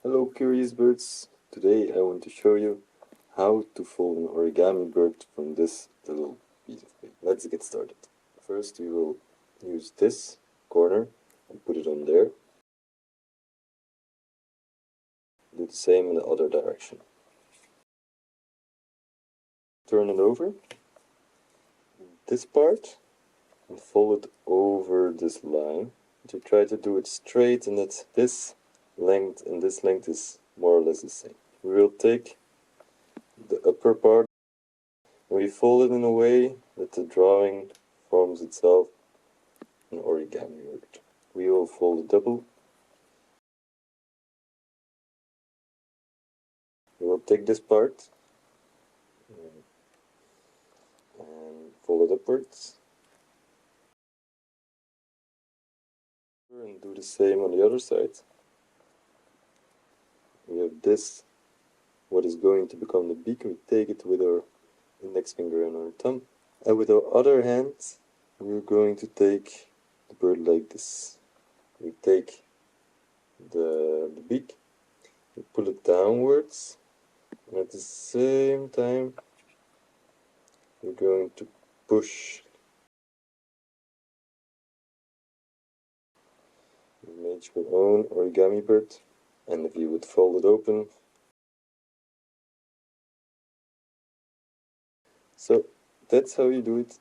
Hello curious birds, today I want to show you how to fold an origami bird from this little piece of paper. Let's get started. First we will use this corner and put it on there. Do the same in the other direction. Turn it over, this part, and fold it over this line. To try to do it straight and that this length and this length is more or less the same. We will take the upper part and we fold it in a way that the drawing forms itself an origami bird. We will fold it double. We will take this part and fold it upwards. And do the same on the other side. We have this, what is going to become the beak. We take it with our index finger and our thumb. And with our other hand, we're going to take the bird like this. We take the beak, we pull it downwards, and at the same time, we're going to push. You made your own origami bird, and if you would fold it open. So that's how you do it.